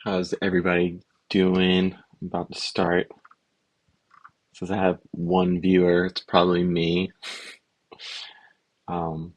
How's everybody doing? I'm about to start. Since I have one viewer, it's probably me. Um,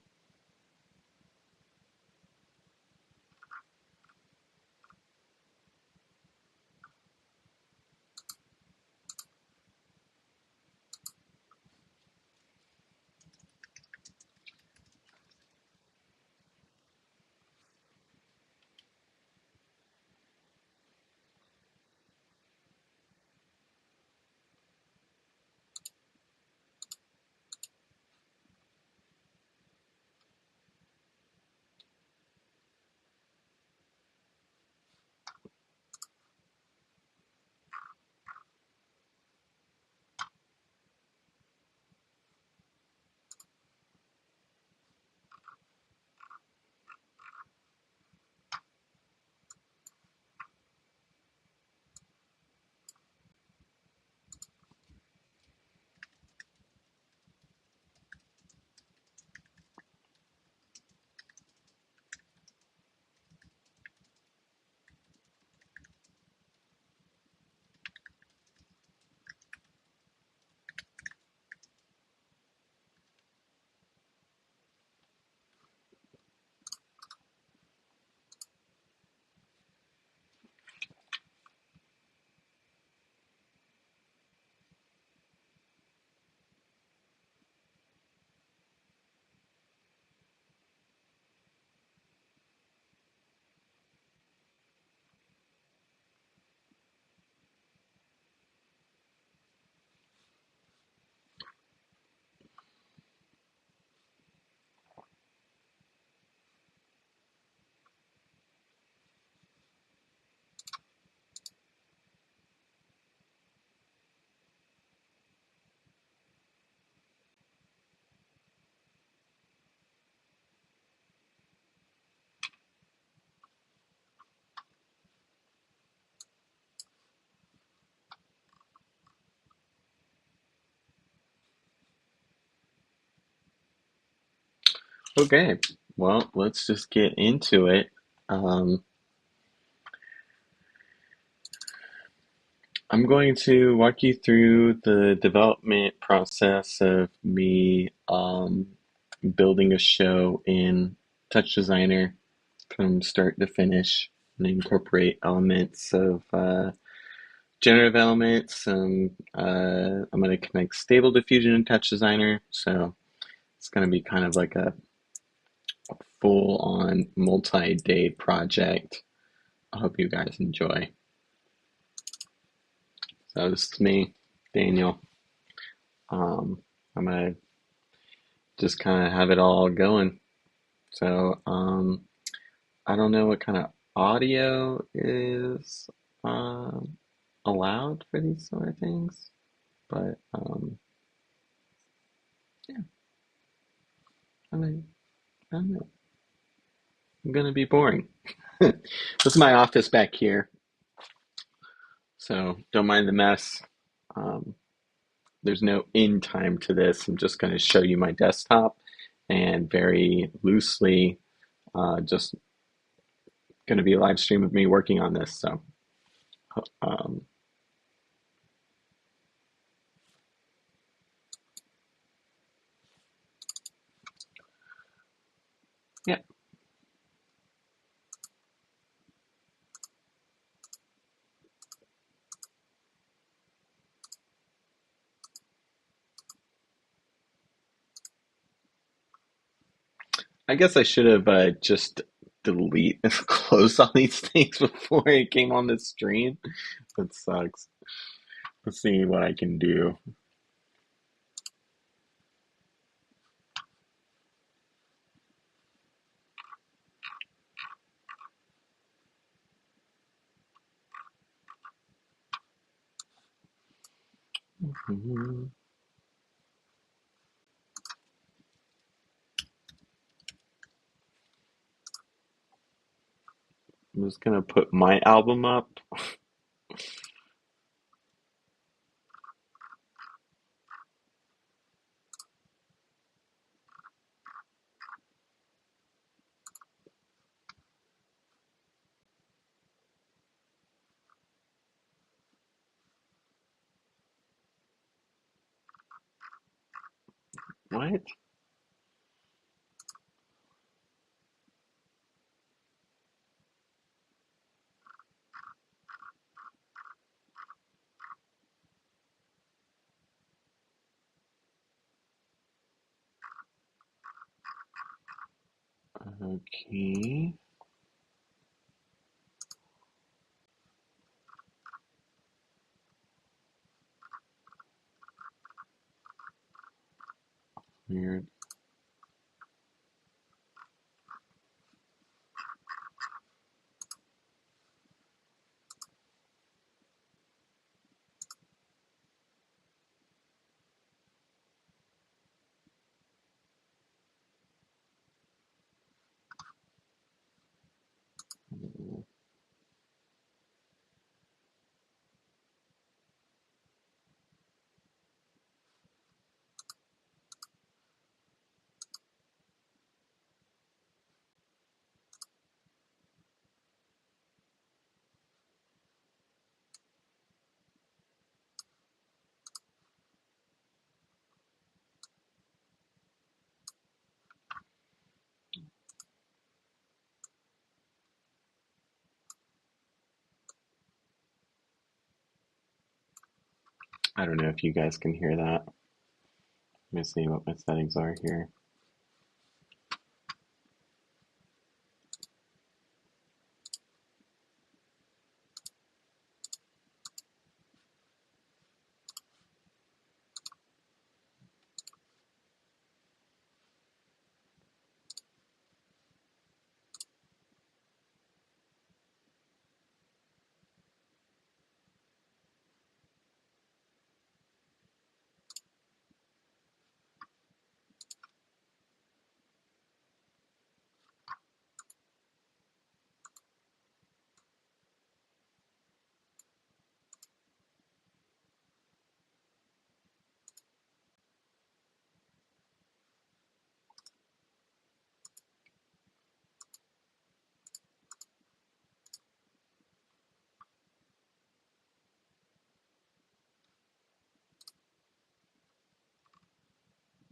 okay, well, let's just get into it. Um, I'm going to walk you through the development process of me building a show in Touch Designer from start to finish and incorporate elements of generative elements. I'm going to connect Stable Diffusion and Touch Designer. So it's going to be kind of like a full-on multi-day project. I hope you guys enjoy. So this is me, Daniel. Um, I'm going to just kind of have it all going. So I don't know what kind of audio is um, allowed for these sort of things, but yeah, I mean, I don't know. I'm gonna be boring. This is my office back here, so don't mind the mess. Um, there's no end time to this. I'm just going to show you my desktop and very loosely just going to be a live stream of me working on this. So, um, yeah, I guess I should have just delete and closed all these things before it came on the stream. That sucks. Let's see what I can do. I'm just gonna put my album up. What? Okay. Weird. I don't know if you guys can hear that. Let me see what my settings are here.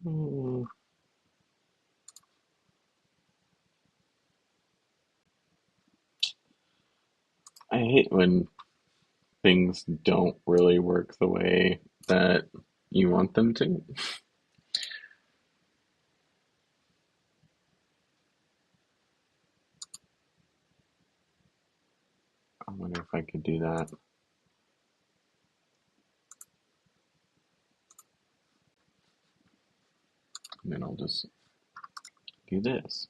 Hmm, I hate when things don't really work the way that you want them to. I wonder if I could do that. And then I'll just do this.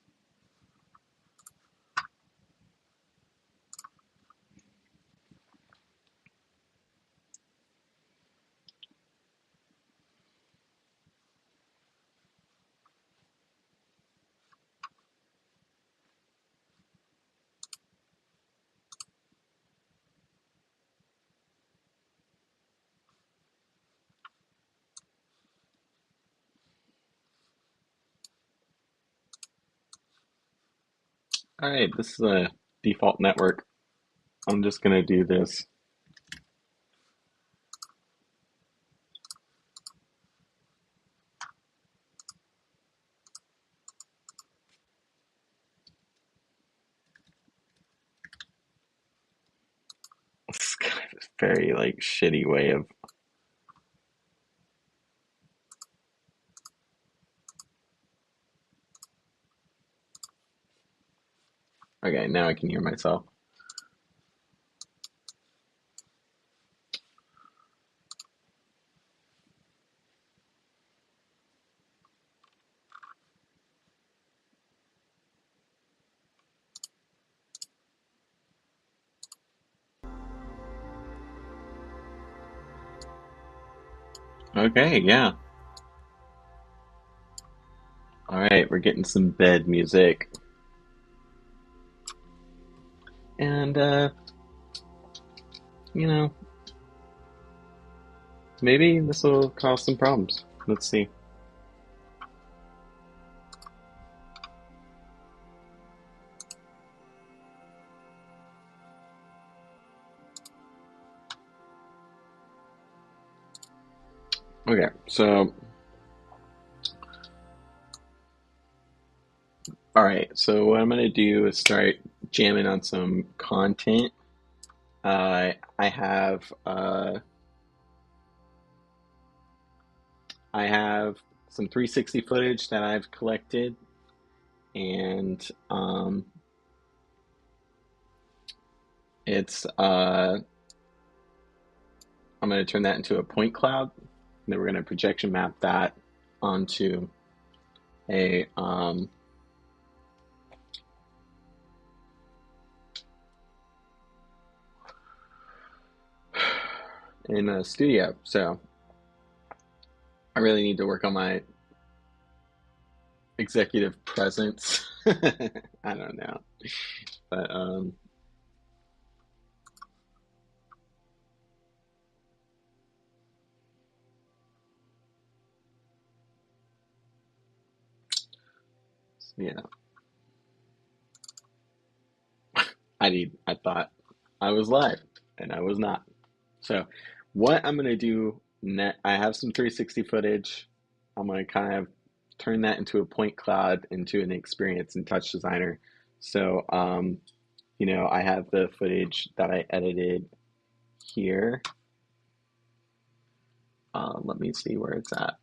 All right, this is a default network. I'm just gonna do this. It's kind of a very like shitty way of. Okay, now I can hear myself. Okay, yeah. All right, we're getting some bed music. And, you know, maybe this will cause some problems. Let's see. Okay, so All right, so what I'm gonna do is start jamming on some content. I have I have some 360 footage that I've collected, and it's I'm gonna turn that into a point cloud, and then we're gonna projection map that onto a in a studio. So I really need to work on my executive presence. I don't know, but yeah, I thought I was live, and I was not. So what I'm gonna do next, I have some 360 footage. I'm gonna kind of turn that into a point cloud into an experience in Touch Designer. So I have the footage that I edited here. Let me see where it's at.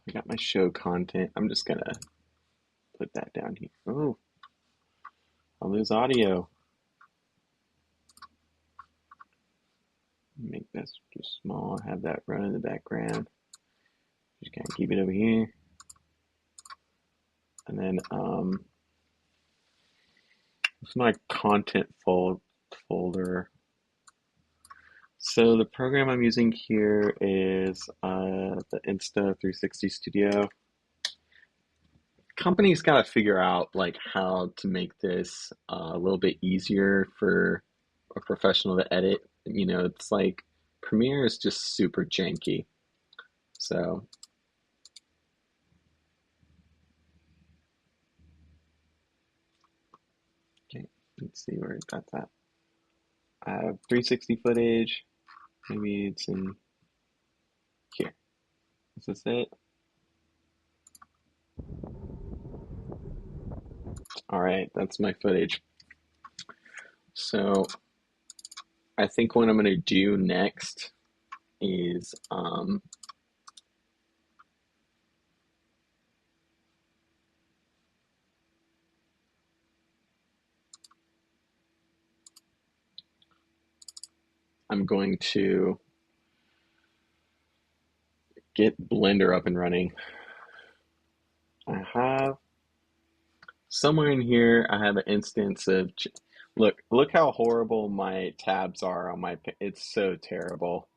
I got my show content. I'm just gonna put that down here. Oh, I'll lose audio. Make this just small. Have that run in the background. Just kind of keep it over here, and then it's my content folder. So the program I'm using here is the Insta360 Studio. Company's got to figure out like how to make this a little bit easier for a professional to edit. It's like Premiere is just super janky. So, okay, let's see where that's at. I have 360 footage. Maybe it's in here. Is this it? All right, that's my footage. So I think what I'm going to do next is I'm going to get Blender up and running. I have somewhere in here, I have an instance of, look how horrible my tabs are on my, it's so terrible.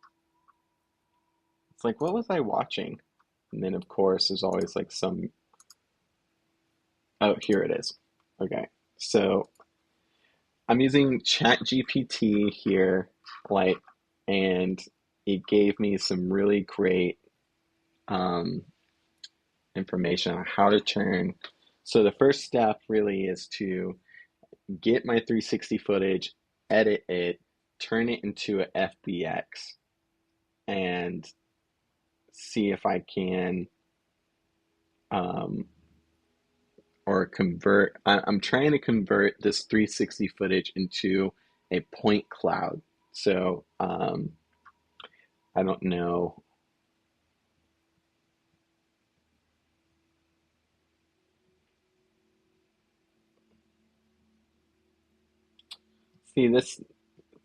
It's like, what was I watching? And then of course, there's always like oh, here it is. Okay. So I'm using ChatGPT here, like, and it gave me some really great um, information on how to turn. So the first step really is to get my 360 footage, edit it, turn it into a FBX, and see if I can um, or convert. I'm trying to convert this 360 footage into a point cloud. So I don't know. See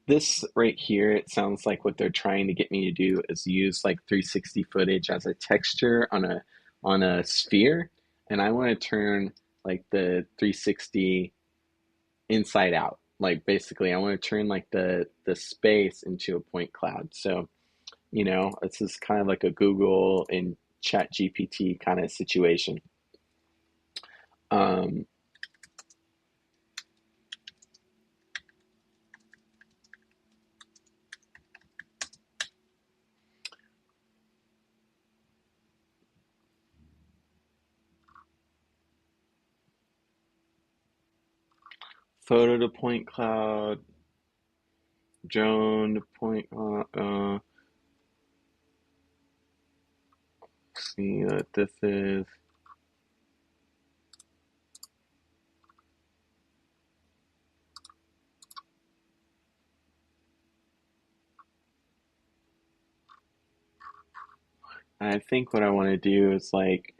this right here, it sounds like what they're trying to get me to do is use like 360 footage as a texture on a sphere, and I want to turn like the 360 inside out. Like basically, I want to turn like the space into a point cloud. So this is kind of like a Google and Chat GPT kind of situation. Um, Photo to point cloud, drone to point. See what this is. I think what I want to do is like,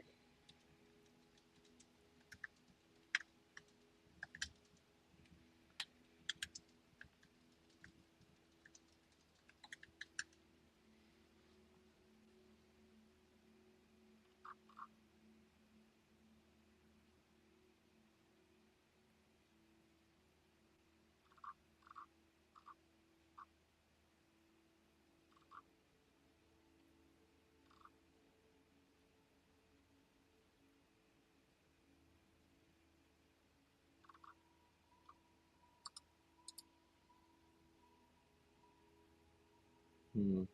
hmm,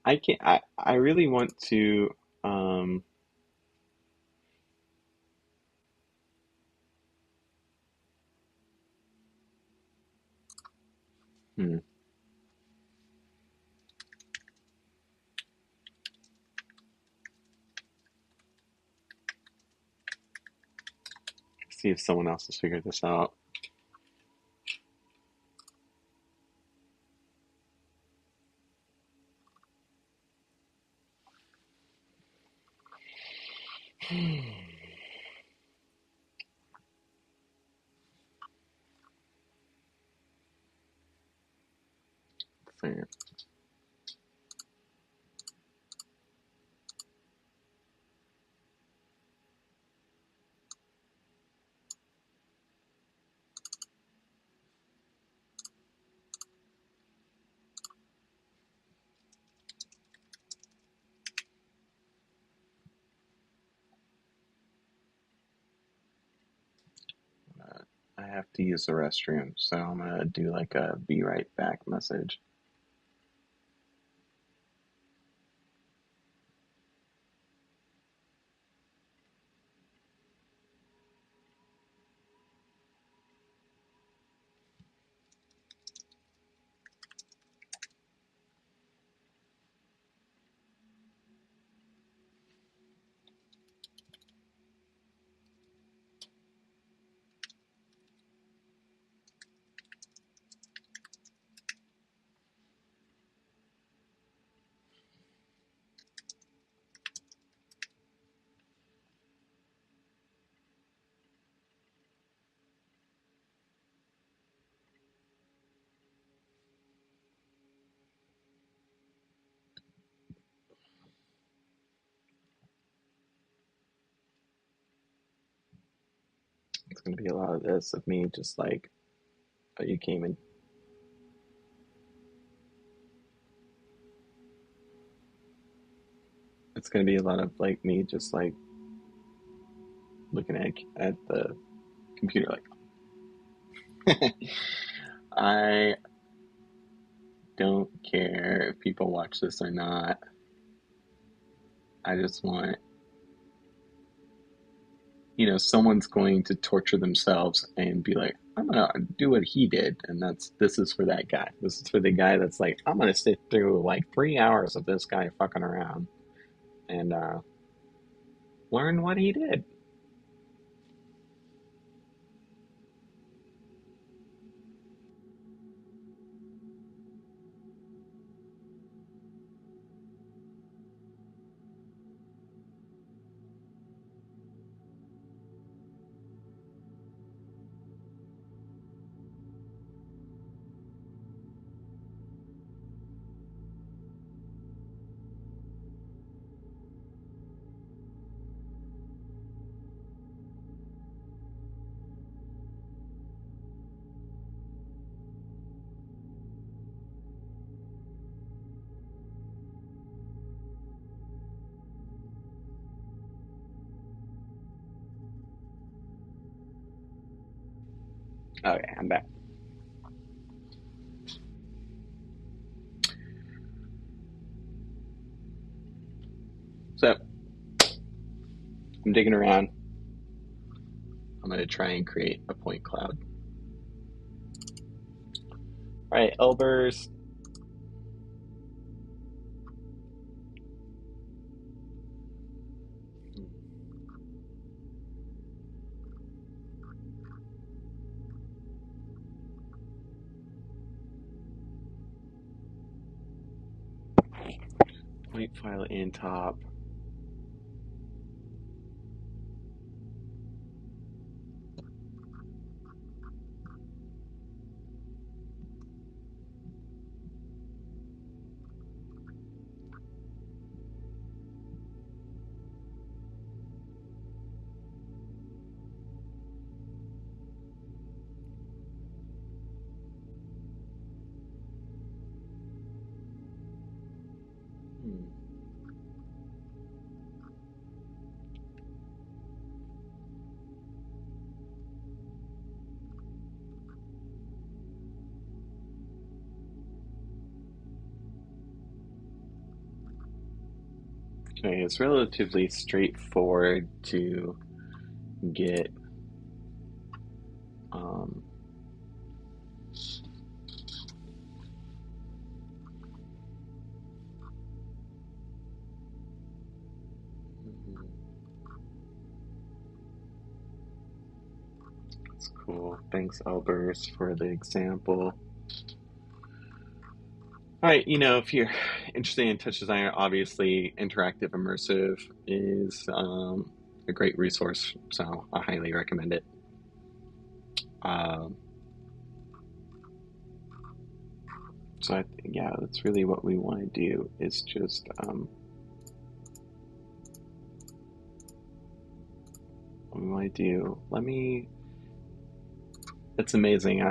I can't. I really want to. Um, hmm, See if someone else has figured this out. So, I have to use the restroom, so I'm gonna do like a be right back message. It's gonna be a lot of this of me just like, oh, you came in. It's gonna be a lot of like me just like looking at the computer like. I don't care if people watch this or not. I just want, someone's going to torture themselves and be like, I'm gonna do what he did, and this is for that guy. This is for the guy that's like, I'm gonna sit through like 3 hours of this guy fucking around and learn what he did. Okay, I'm back. So I'm digging around. I'm going to try and create a point cloud. All right, Elbers. Point file in top. Okay, it's relatively straightforward to get um, that's cool. Thanks, Elbers, for the example. All right, if you're interested in Touch Designer, obviously interactive immersive is a great resource, so I highly recommend it. Um, so yeah, that's really what we want to do is just what we want to do. It's amazing.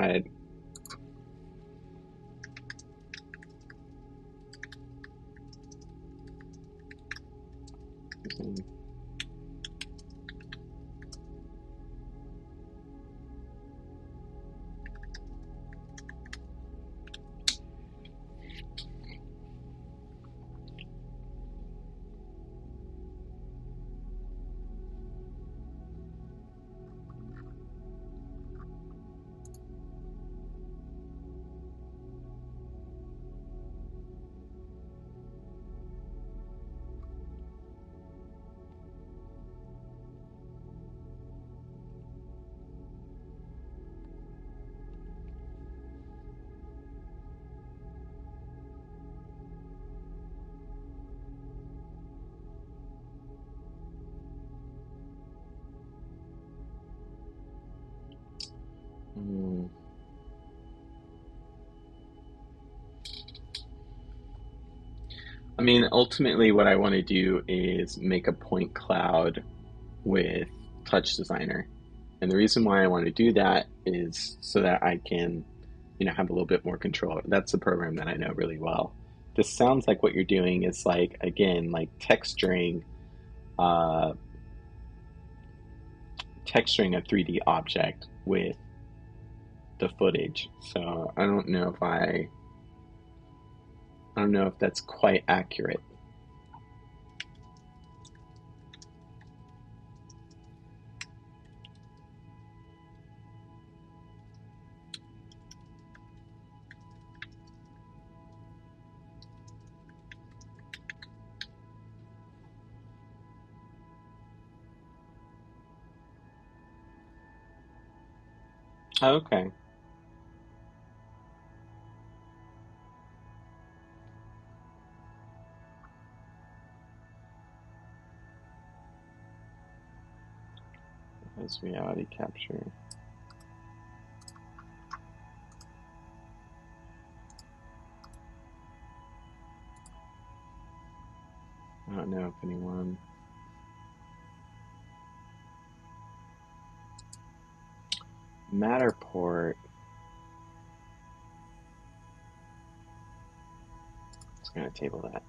Mm, I mean, ultimately, what I want to do is make a point cloud with Touch Designer. And the reason why I want to do that is so that I can, have a little bit more control. That's a program that I know really well. This sounds like what you're doing is like, again, like uh, texturing a 3D object with the footage. So I don't know if that's quite accurate. Okay. As reality capture. I don't know if anyone. Matterport. It's going to table that.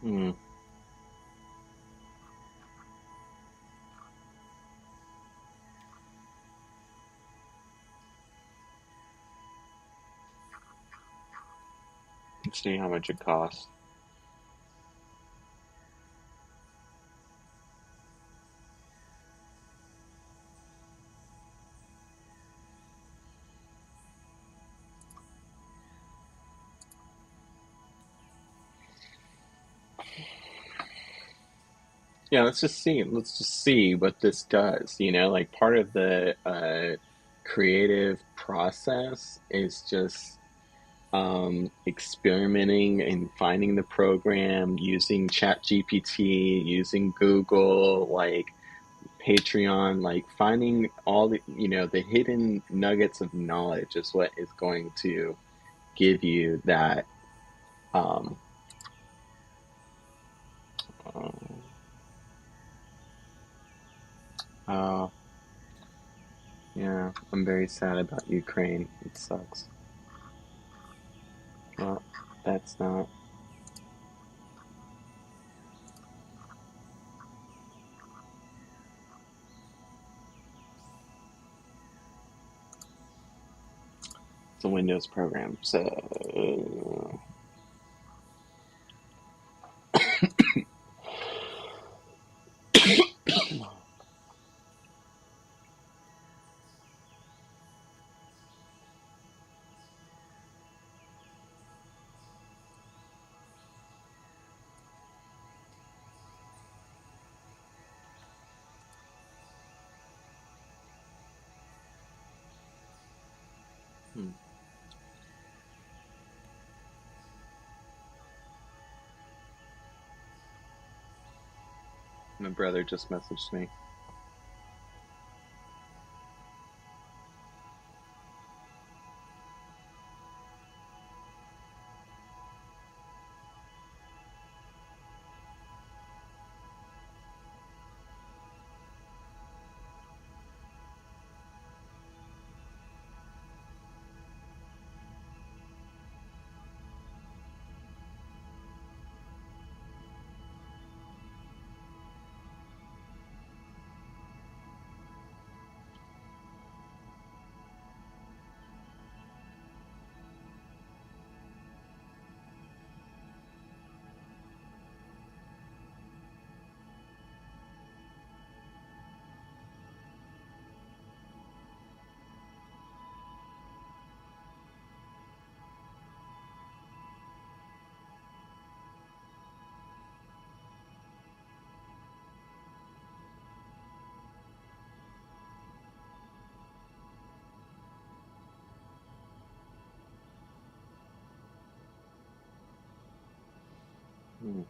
Hmm. Let's see how much it costs. Yeah, let's just see. Let's just see what this does. Like part of the creative process is just experimenting and finding the program, using ChatGPT, using Google, like Patreon, like finding all the hidden nuggets of knowledge is what is going to give you that. Um, uh, uh, yeah, I'm very sad about Ukraine. It sucks. Well, that's not. It's a Windows program, so. Hmm. My brother just messaged me. Hmm.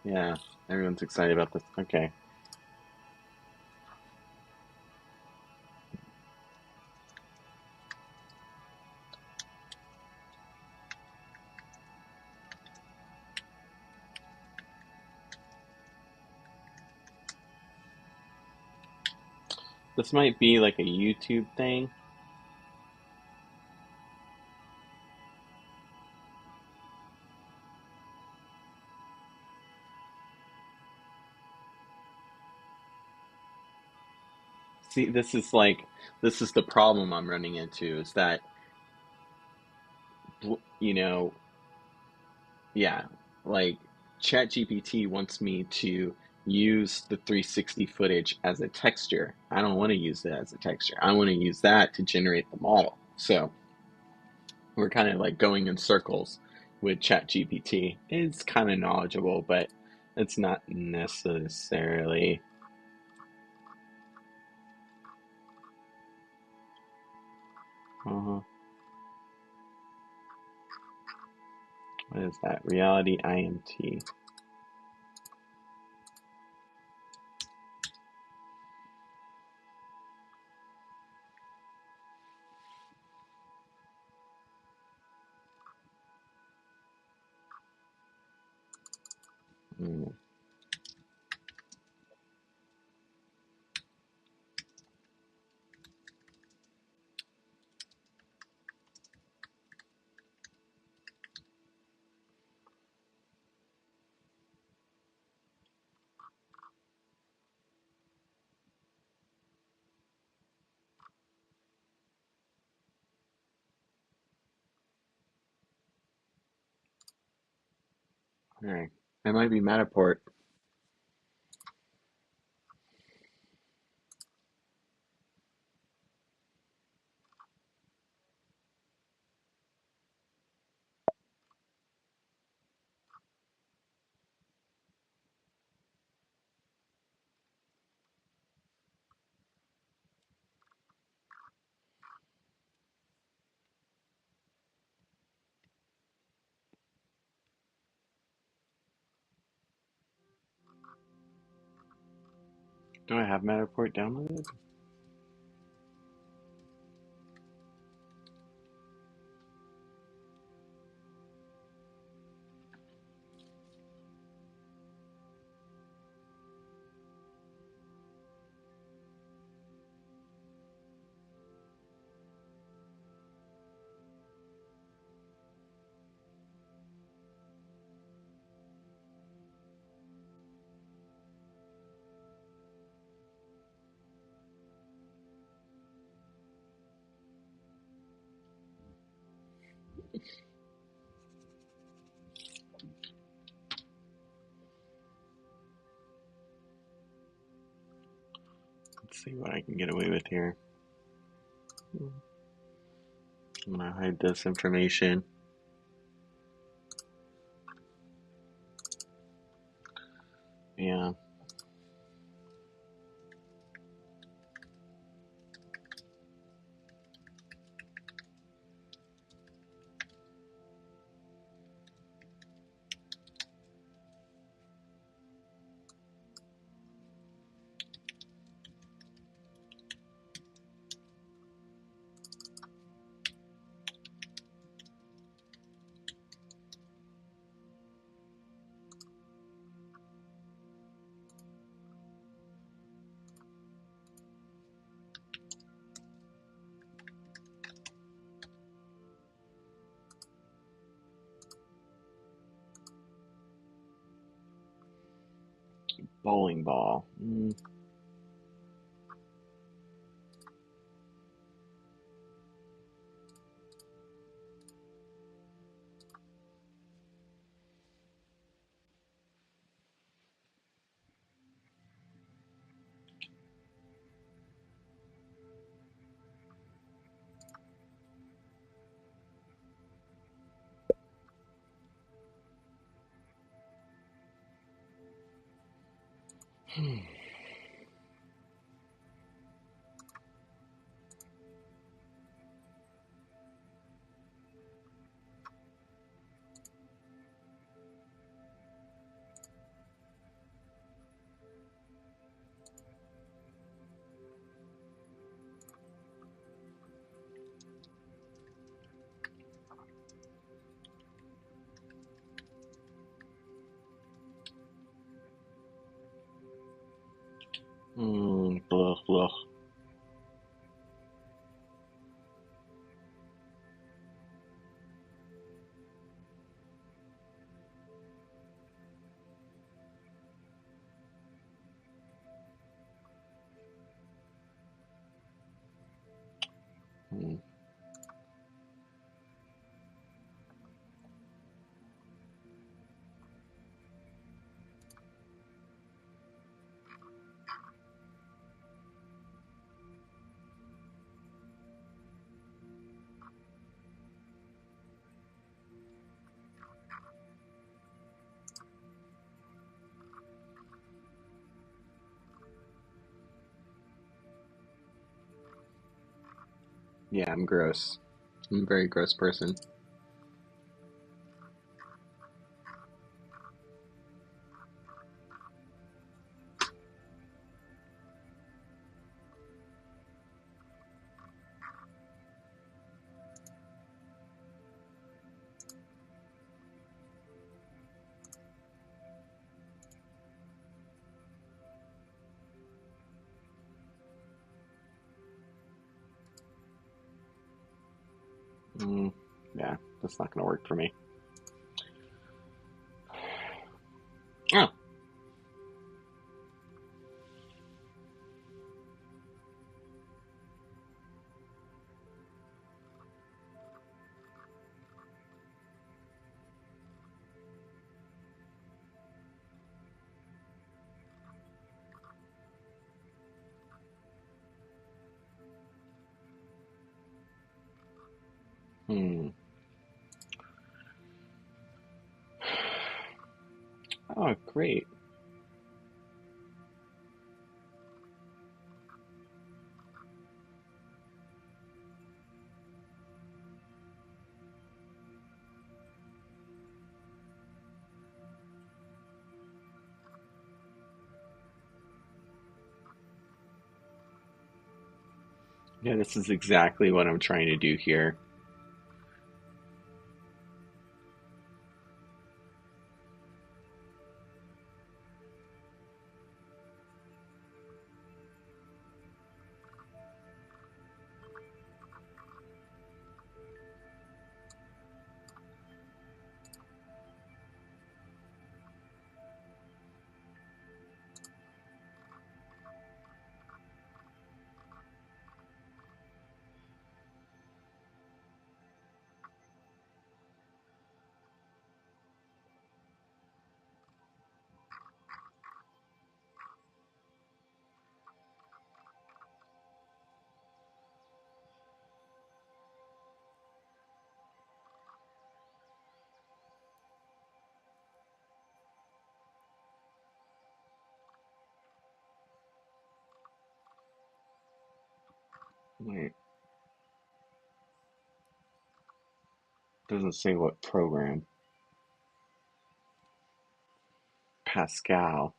Yeah, everyone's excited about this. Okay. This might be like a YouTube thing. See, this is the problem I'm running into is that, you know, yeah, like ChatGPT wants me to use the 360 footage as a texture. I don't want to use that as a texture. I want to use that to generate the model. So we're kind of like going in circles with ChatGPT. It's kind of knowledgeable, but it's not necessarily. uh What is that? Reality IMT. Mm. All right. It might be Matterport. Do I have Matterport downloaded? Let's see what I can get away with here. I'm gonna hide this information. Yeah. Bowling ball. Blah, blah. Mm. Yeah, I'm gross. I'm a very gross person. Yeah, that's not going to work for me. Oh, hmm. Oh, great. Yeah, this is exactly what I'm trying to do here. Wait, doesn't say what program. Pascal.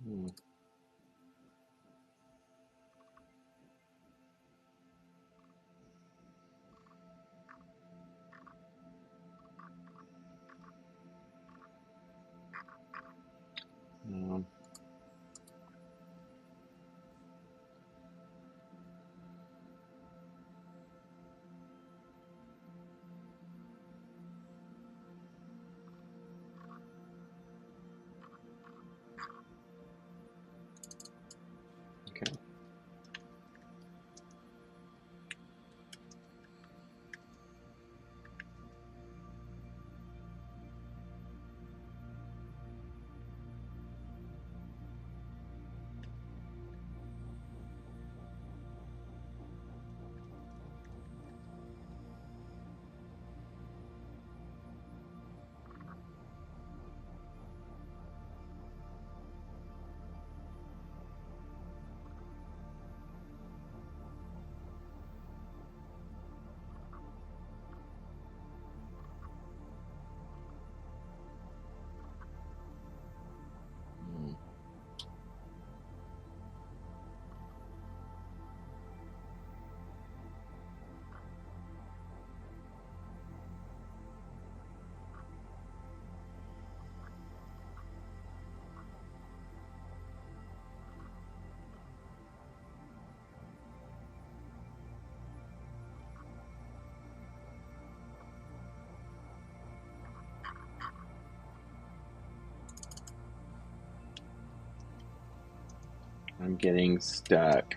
Hmm. Um, okay. Hmm. I'm getting stuck.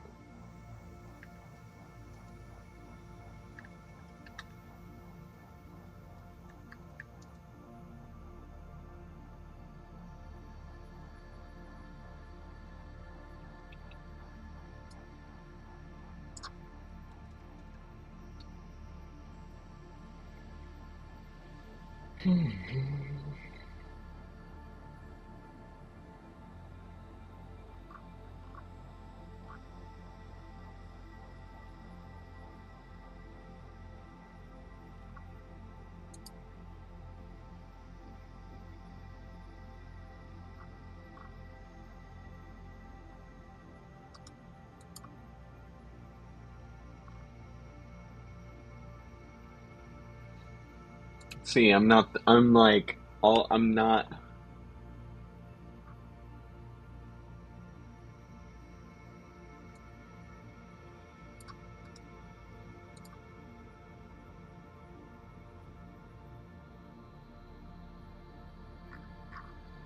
See, I'm not, I'm like, all, I'm not,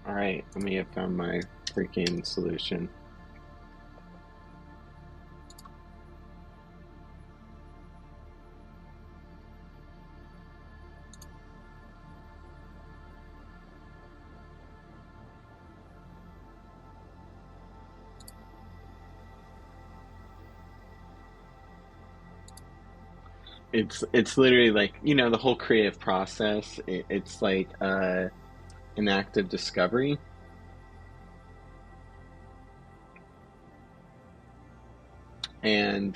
all right, let me have found my freaking solution. It's literally like, the whole creative process. It's like an act of discovery, and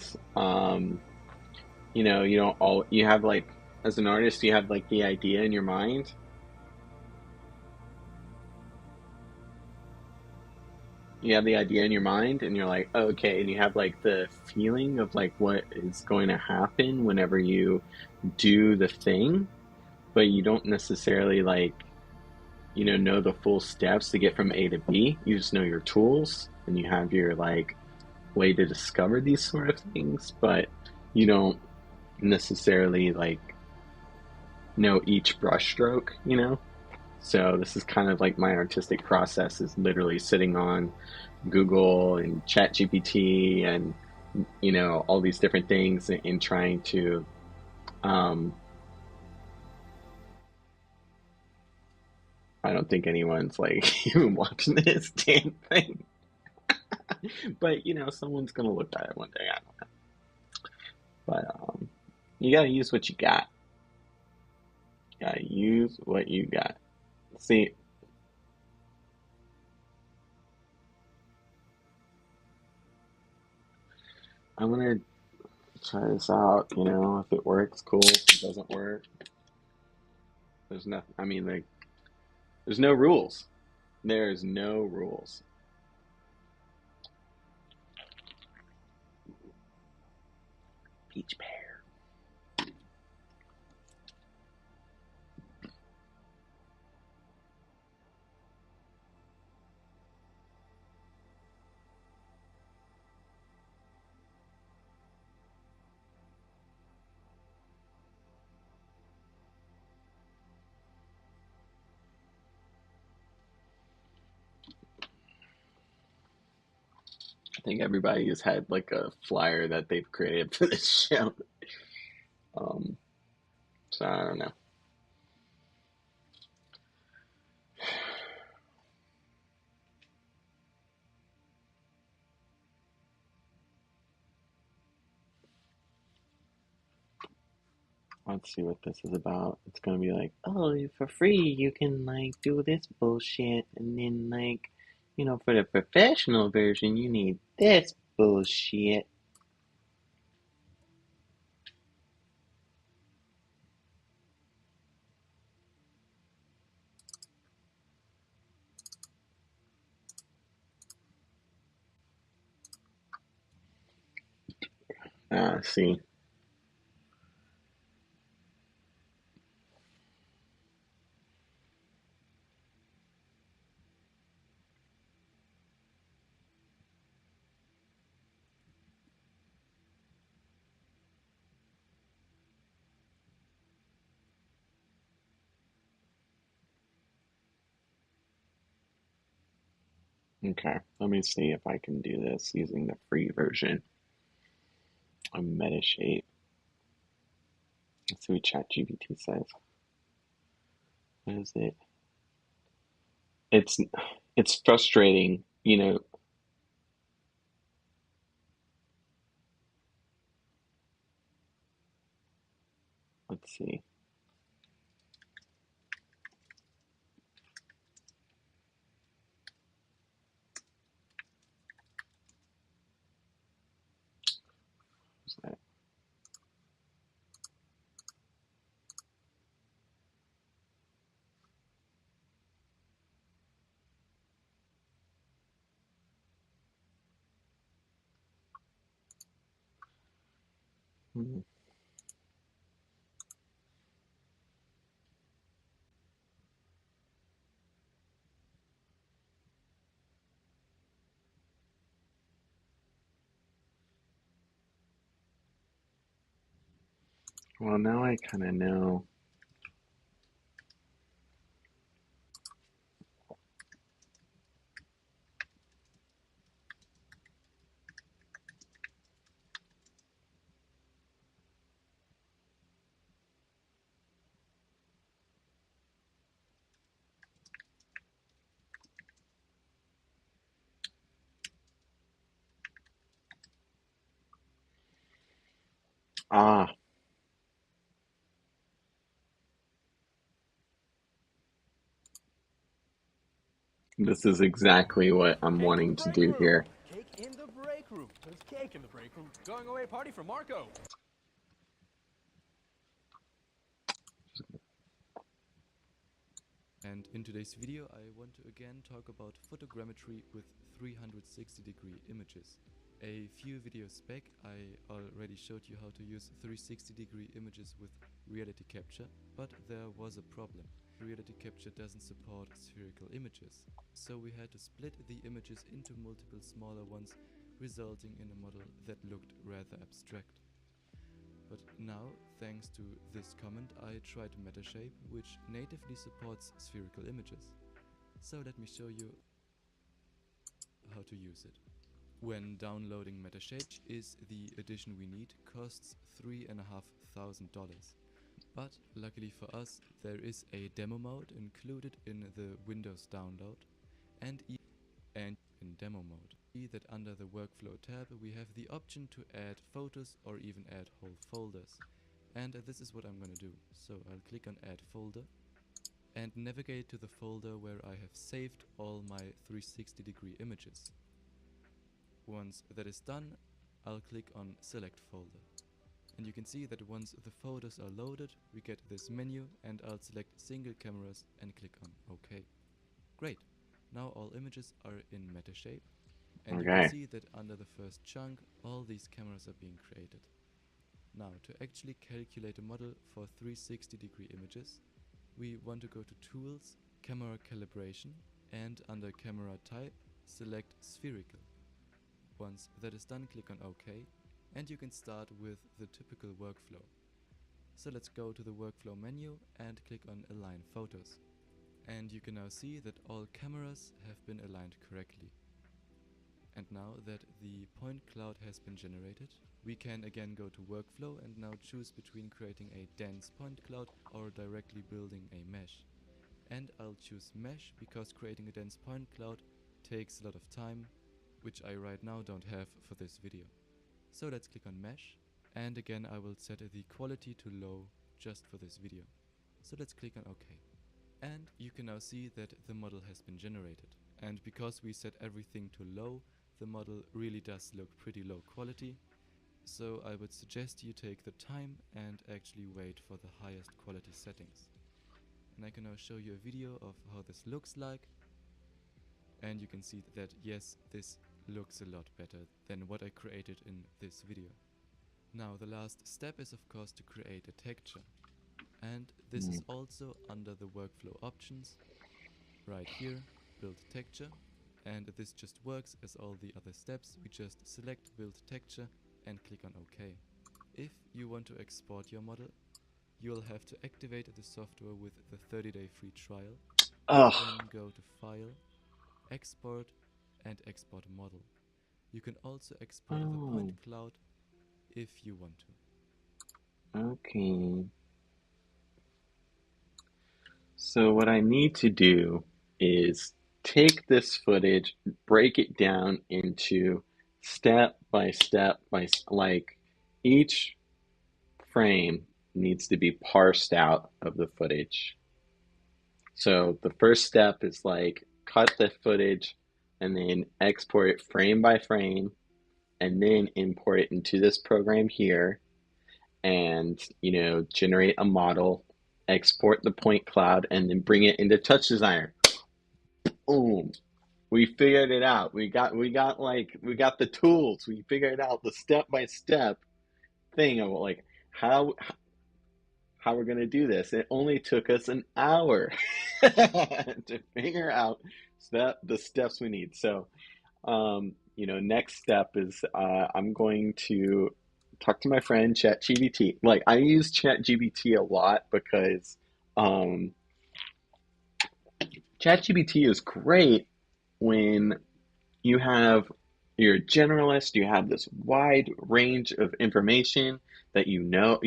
you don't all you have like as an artist, you have like the idea in your mind. You have the idea in your mind, and you're like, oh, okay, and you have like the feeling of like what is going to happen whenever you do the thing, but you don't necessarily like know the full steps to get from A to B. You just know your tools, and you have your like way to discover these sort of things, but you don't necessarily like know each brushstroke. So this is kind of like my artistic process is literally sitting on Google and ChatGPT and all these different things and trying to um I don't think anyone's like even watching this damn thing. But someone's gonna look at it one day. I don't know. But you gotta use what you got. You gotta use what you got. See, I'm gonna try this out. If it works, cool. If it doesn't work, there's nothing. I mean, like, there's no rules. There's no rules. Peach pear. I think everybody has had like a flyer that they've created for this show. Um, so I don't know. Let's see what this is about. It's gonna be like, oh, for free, you can like do this bullshit, and then like, for the professional version, you need this bullshit. See. Okay, let me see if I can do this using the free version of Metashape. Let's see what ChatGPT says. What is it? It's it's frustrating. Let's see. that? Hmm. Well, now I kind of know. Ah, this is exactly what I'm Cake in the wanting to break do room! here. Cake in the break room! There's cake in the break room. Going away party for Marco! And in today's video I want to again talk about photogrammetry with 360-degree images. A few videos back I already showed you how to use 360-degree images with reality capture, but there was a problem. Reality capture doesn't support spherical images, so we had to split the images into multiple smaller ones, resulting in a model that looked rather abstract. But now, thanks to this comment, I tried Metashape, which natively supports spherical images. So let me show you how to use it. When downloading Metashape is the edition we need, costs $3,500. But luckily for us, there is a demo mode included in the Windows download, and in demo mode. See that under the workflow tab we have the option to add photos or even add whole folders. And this is what I'm gonna do. So I'll click on add folder and navigate to the folder where I have saved all my 360-degree images. Once that is done, I'll click on select folder. And you can see that once the photos are loaded, we get this menu, and I'll select single cameras and click on OK. Great. Now all images are in Metashape, and you can Okay. see that under the first chunk all these cameras are being created. Now to actually calculate a model for 360-degree images, we want to go to Tools, Camera Calibration, and under Camera Type, select Spherical. Once that is done, click on OK, and you can start with the typical workflow. So let's go to the workflow menu and click on Align Photos. And you can now see that all cameras have been aligned correctly. And now that the point cloud has been generated, we can again go to workflow and now choose between creating a dense point cloud or directly building a mesh. And I'll choose mesh because creating a dense point cloud takes a lot of time, which I right now don't have for this video. So let's click on mesh, and again I will set the quality to low just for this video. So let's click on OK. And you can now see that the model has been generated. And because we set everything to low, the model really does look pretty low quality. So I would suggest you take the time and actually wait for the highest quality settings. And I can now show you a video of how this looks like. And you can see that yes, this looks a lot better than what I created in this video. Now the last step is of course to create a texture. And this is also under the workflow options, right here, build texture, and this just works as all the other steps. We just select build texture and click on OK. If you want to export your model, you'll have to activate the software with the 30-day free trial, and then go to File, Export, and Export Model. You can also export the point Oh, cloud if you want to. okay. So what I need to do is take this footage, break it down into step by step like each frame needs to be parsed out of the footage. So the first step is like cut the footage and then export it frame by frame. and then import it into this program here and, generate a model, export the point cloud, and then bring it into Touch Designer. Boom. We figured it out. We got the tools. We figured out the step-by-step thing of like how we're going to do this. It only took us an hour to figure out the steps we need. So, next step is I'm going to talk to my friend ChatGPT. Like I use ChatGPT a lot because um, ChatGPT is great when you have you're a generalist, you have this wide range of information that you know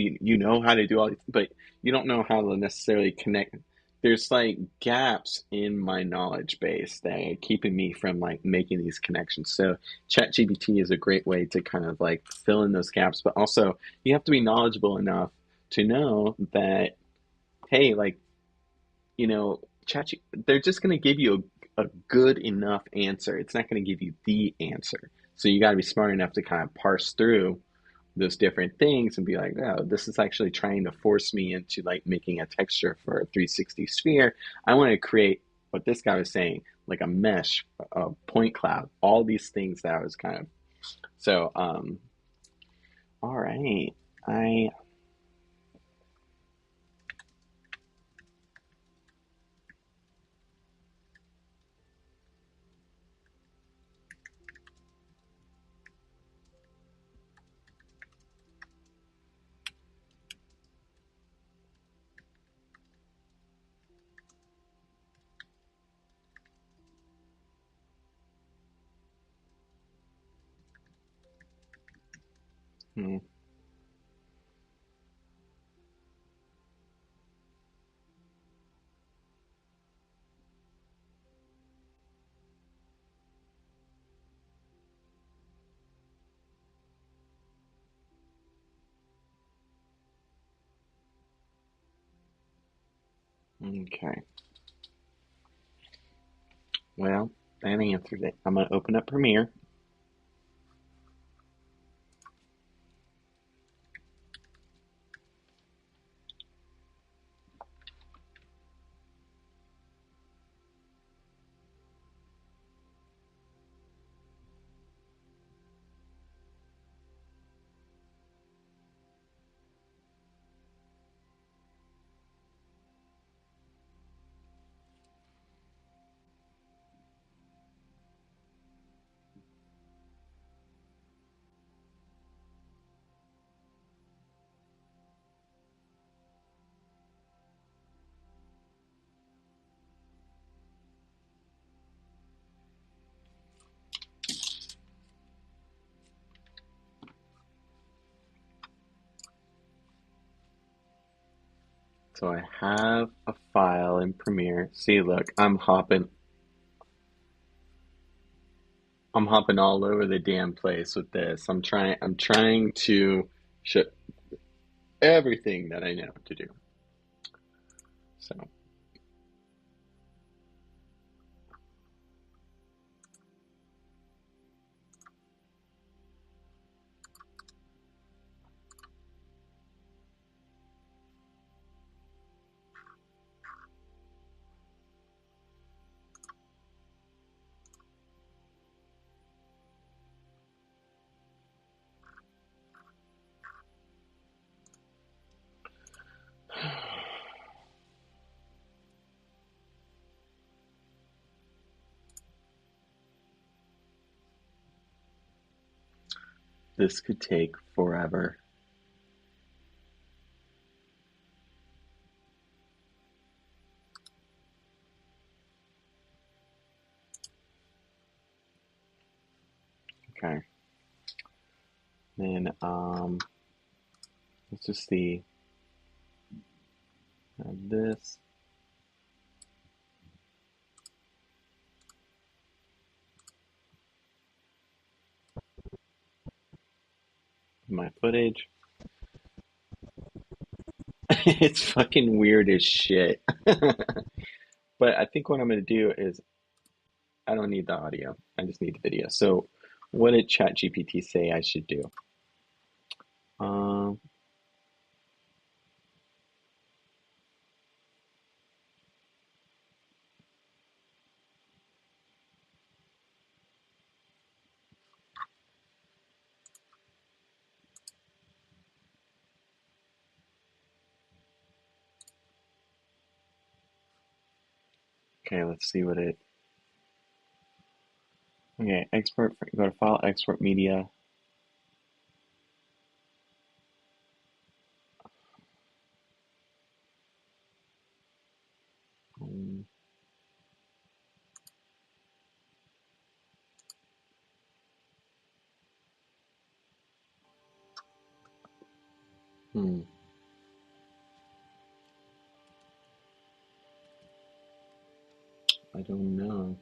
how to do all these, but you don't know how to necessarily connect. There's like gaps in my knowledge base that are keeping me from like making these connections. So ChatGPT is a great way to kind of like fill in those gaps, but also you have to be knowledgeable enough to know that, hey, like, chat, they're just going to give you a good enough answer. It's not going to give you the answer. So you got to be smart enough to kind of parse through those different things and be like, oh, this is actually trying to force me into like making a texture for a 360 sphere. I want to create what this guy was saying, like a mesh, a point cloud, all these things that I was kind of. So, all right. I, hmm, okay. Well, that answered it. I'm going to open up Premiere. So I have a file in Premiere. See, look, I'm hopping all over the damn place with this. I'm trying to show everything that I know to do. So, this could take forever. Okay. Then let's just see. I have this. My footage. It's fucking weird as shit. But I think what I'm gonna do is I don't need the audio. I just need the video. So What did ChatGPT say I should do? Um, okay, let's see what it. Okay, export. Go to File, Export Media. Um, hmm, I don't know.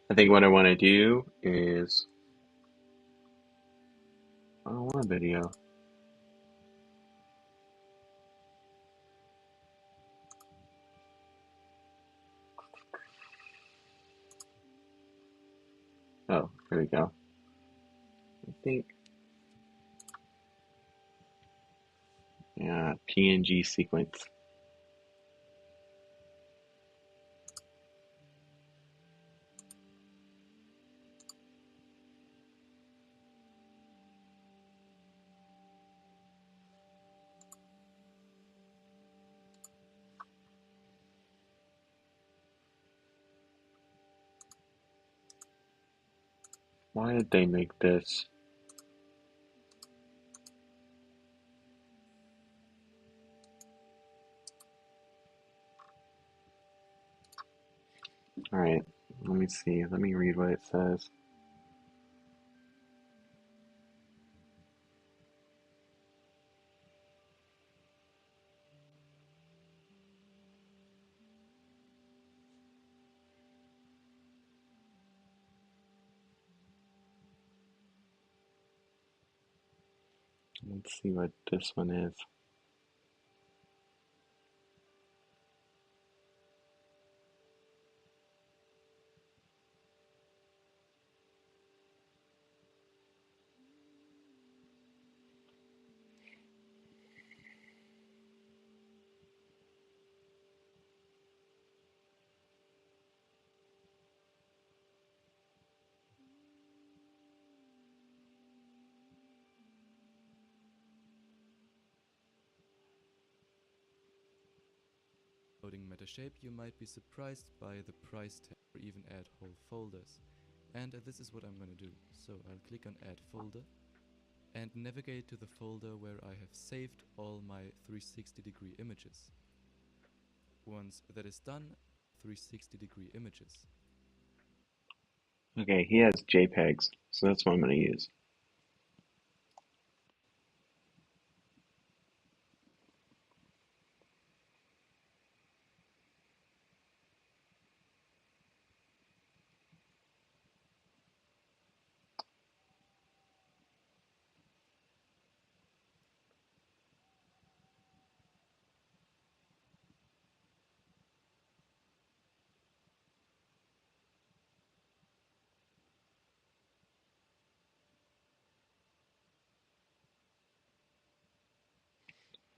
I think what I want to do is I don't want a video. Oh, here we go. I think yeah, PNG sequence. Why did they make this? All right, let me see. Let me read what it says. Let's see what this one is. Loading Metashape, you might be surprised by the price tag or even add whole folders. And this is what I'm going to do. So I'll click on Add Folder and navigate to the folder where I have saved all my 360-degree images. Once that is done, 360-degree images. Okay, he has JPEGs, so that's what I'm going to use.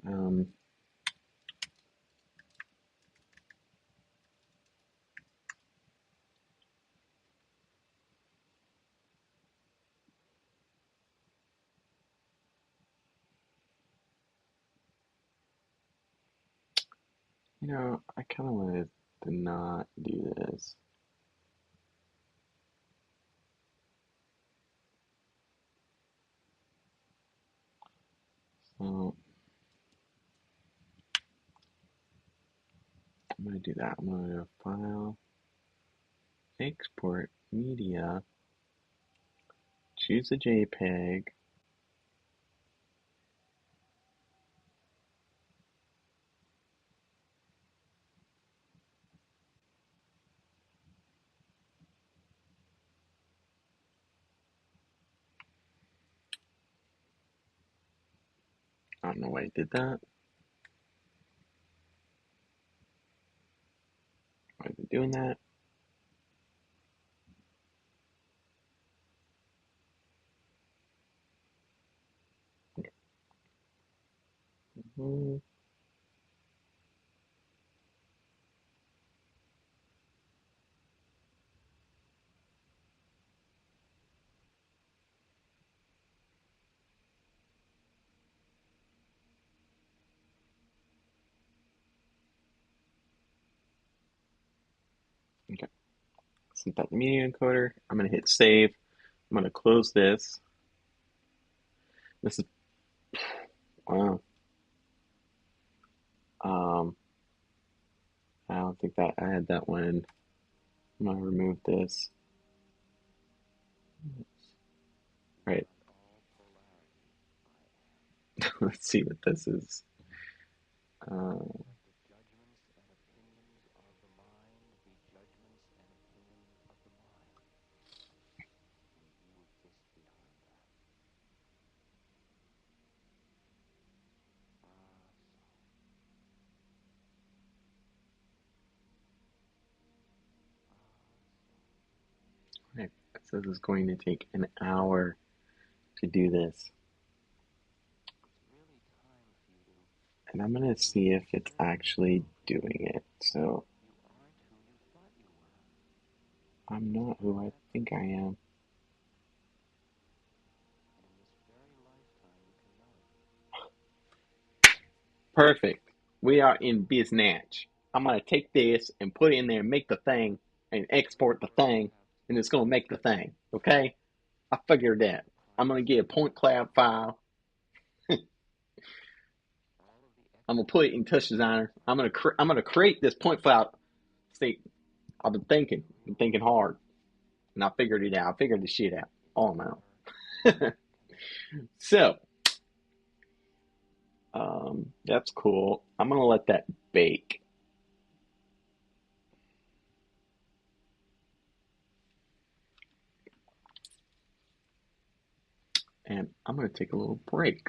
Um, I kind of wanted to not do this. So I'm going to do that. I'm going to go File, Export Media, choose a JPEG. I don't know why I did that. Why is it doing that? Mhm. Okay, set that media encoder. I'm gonna hit save. I'm gonna close this. This is wow. Um, I don't think that I had that one. I'm gonna remove this. Right. Let's see what this is. Uh, right. It says it's going to take an hour to do this. And I'm gonna see if it's actually doing it. So I'm not who I think I am. Perfect. We are in biznatch. I'm gonna take this and put it in there and make the thing and export the thing, and it's gonna make the thing. Okay? I figured that. I'm gonna get a point cloud file. I'm gonna put it in Touch Designer. I'm gonna create this point cloud. See, been thinking hard, and I figured it out. I figured the shit out. All I'm out. So, that's cool. I'm gonna let that bake, and I'm gonna take a little break.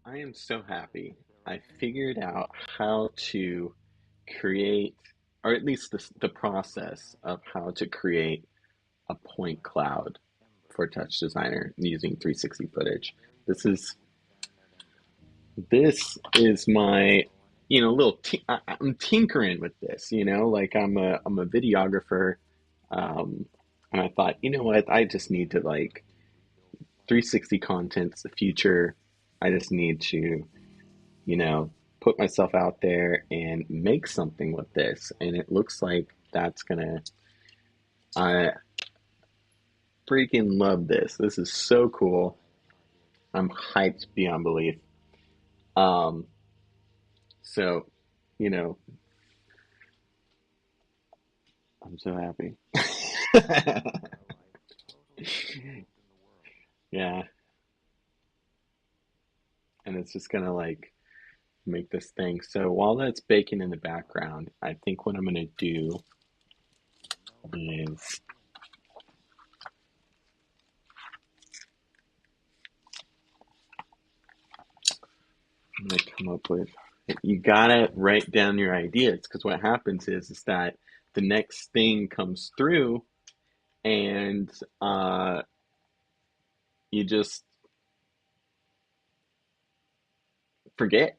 I am so happy. I figured out how to create, or at least the process of how to create a point cloud for Touch Designer using 360 footage. This is this is my little I'm tinkering with this, like I'm a videographer, um, and I thought, you know what, I just need to, like, 360 content's the future. I just need to, you know, put myself out there and make something with this. And it looks like that's gonna, I freaking love this. This is so cool. I'm hyped beyond belief. Um, so, you know, I'm so happy. Yeah. And it's just gonna, like, make this thing. So while that's baking in the background, I think what I'm gonna do is I'm gonna come up with, you gotta write down your ideas, because what happens is that the next thing comes through, and you just forget.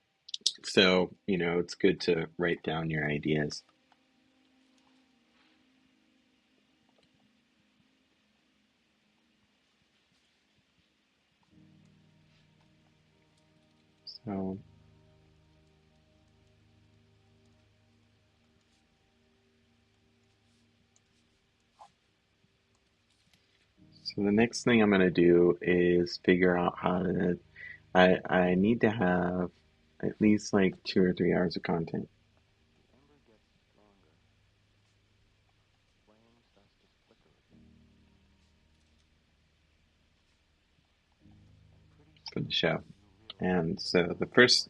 So, it's good to write down your ideas. So, so the next thing I'm gonna do is figure out how to. I need to have at least like 2 or 3 hours of content. For the show. And so the first,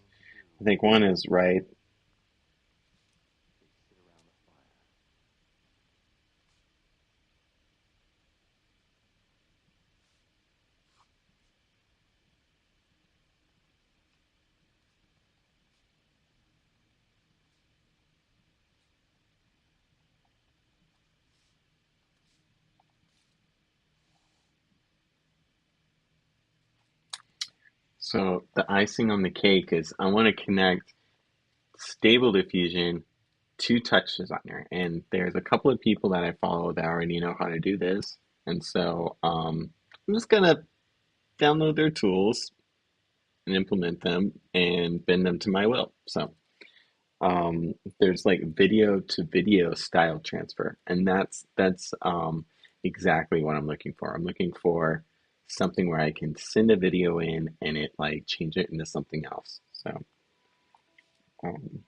I think, one is right. So the icing on the cake is I want to connect Stable Diffusion to Touch Designer. And there's a couple of people that I follow that already know how to do this. And so I'm just going to download their tools and implement them and bend them to my will. So there's like video to video style transfer, and that's exactly what I'm looking for. I'm looking for something where I can send a video in and it, like, change it into something else. So um,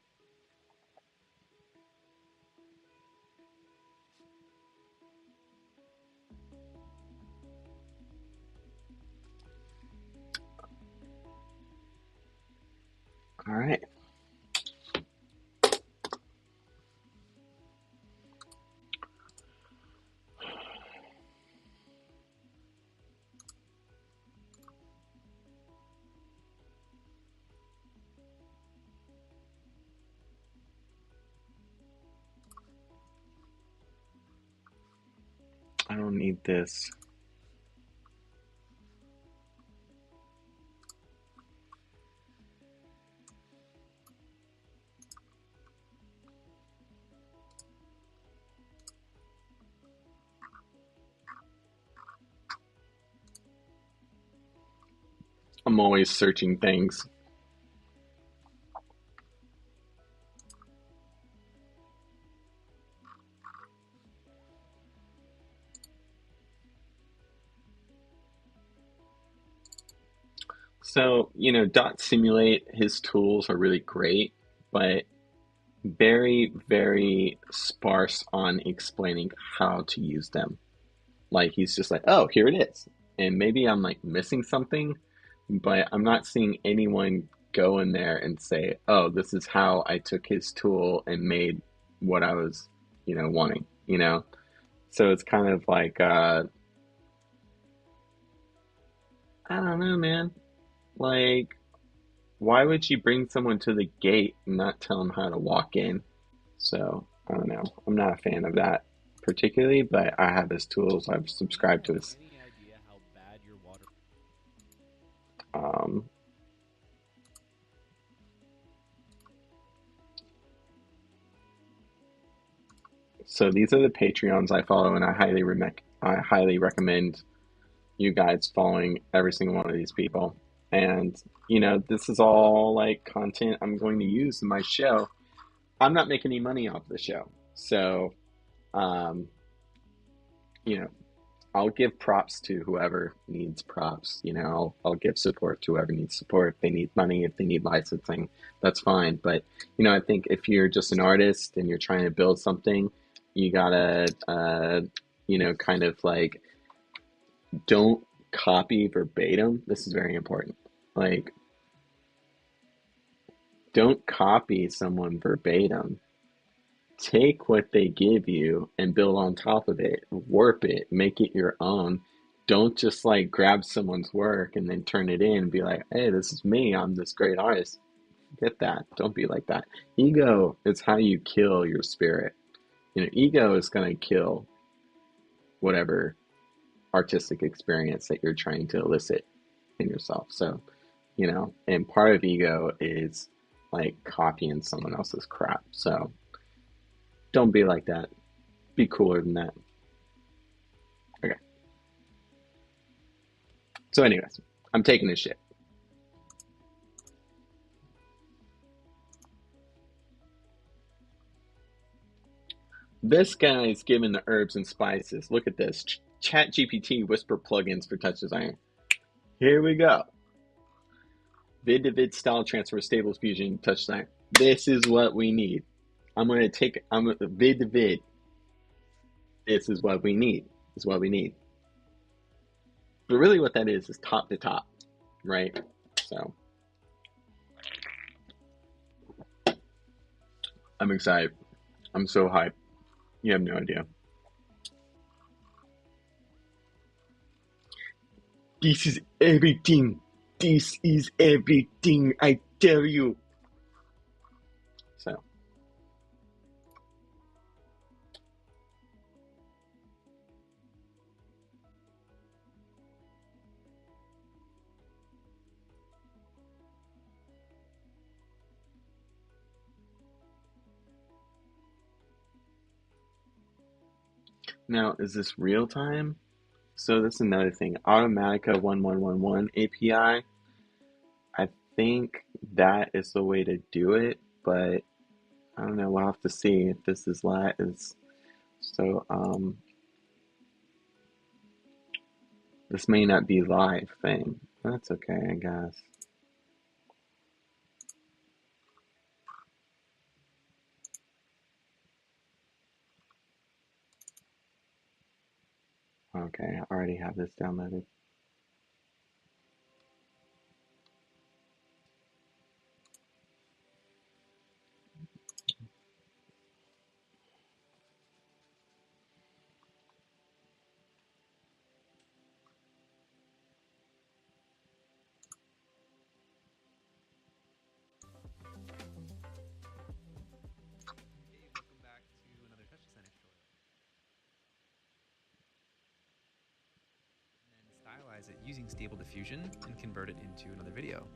all right. I don't need this. I'm always searching things. So, Dot Simulate, his tools are really great, but very, very sparse on explaining how to use them. Like, he's just like, oh, here it is. And maybe I'm, like, missing something, but I'm not seeing anyone go in there and say, oh, this is how I took his tool and made what I was, wanting. So it's kind of like, I don't know, man. Like, why would you bring someone to the gate and not tell them how to walk in? So I don't know. I'm not a fan of that particularly, but I have his tools. I've Do you subscribed to have his. any idea how bad your water? Um, so these are the Patreons I follow, and I highly recommend you guys following every single one of these people. And this is all like content I'm going to use in my show. I'm not making any money off the show, so um, you know, I'll give props to whoever needs props. I'll give support to whoever needs support. If they need money, if they need licensing, that's fine. But I think if you're just an artist and you're trying to build something, you gotta, kind of like don't copy verbatim. This is very important. Like, don't copy someone verbatim. Take what they give you and build on top of it, warp it, make it your own. Don't just like grab someone's work and then turn it in and be like, hey, this is me, I'm this great artist. Get that. Don't be like that. Ego is how you kill your spirit. Ego is going to kill whatever artistic experience that you're trying to elicit in yourself. So, and part of ego is like copying someone else's crap. So don't be like that. Be cooler than that. Okay. So, anyways, I'm taking this shit. This guy's giving the herbs and spices. Look at this. Chat GPT whisper plugins for touch design. Here we go. Vid to vid style transfer, stable fusion, touch design. This is what we need. I'm vid to vid. This is what we need. This is what we need. But really what that is top to top, right? So I'm excited. I'm so hyped. You have no idea. This is everything. This is everything, I tell you. So now, is this real time? So that's another thing. Automatica 1111 API. I think that is the way to do it, but I don't know. We'll have to see if this is live. So this may not be live thing. That's okay, I guess. Okay, I already have this downloaded. Hey, welcome back to another Touch Design tutorial. And then stylize it using Stable Diffusion and convert it into another video.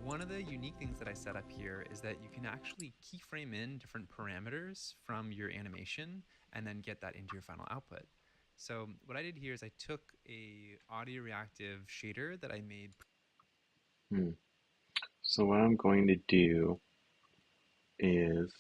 One of the unique things that I set up here is that you can actually keyframe in different parameters from your animation and then get that into your final output. So what I did here is I took a audio reactive shader that I made. So what I'm going to do is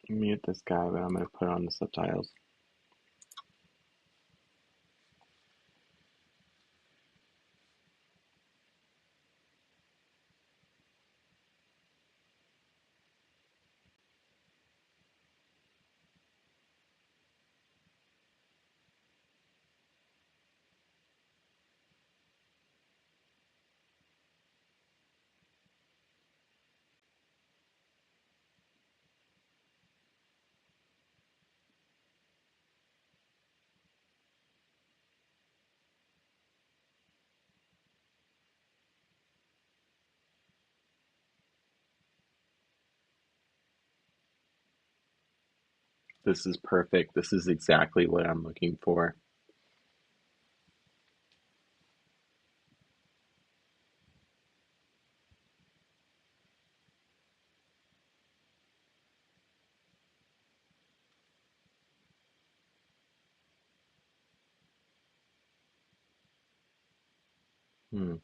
mute this guy, but I'm going to put on the subtitles. This is perfect. This is exactly what I'm looking for. Hmm.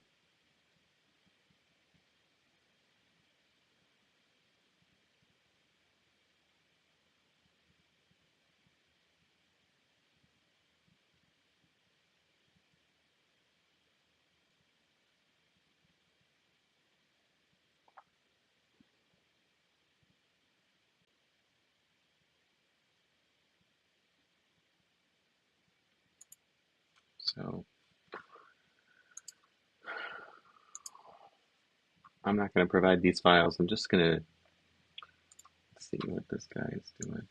So I'm not going to provide these files. I'm just going to see what this guy is doing.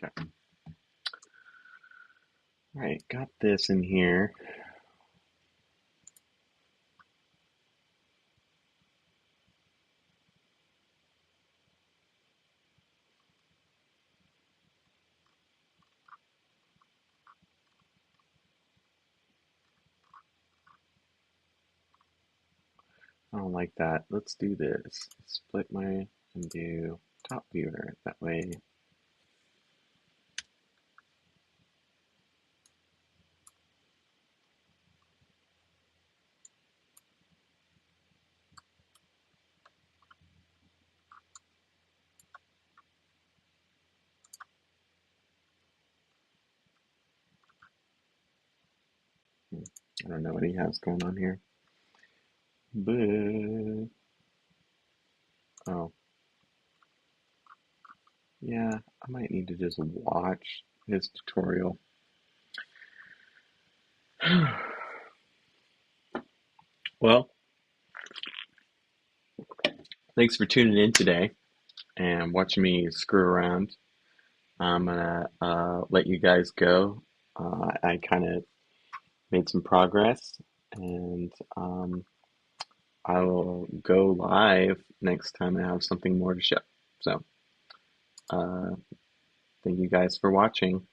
Okay. All right, got this in here. I don't like that. Let's do this. Split my and do top viewer. That way. I don't know what he has going on here. But oh yeah, I might need to just watch his tutorial. Well, thanks for tuning in today and watching me screw around. I'm gonna let you guys go. I kind of made some progress, and I will go live next time I have something more to show. So, uh, thank you guys for watching.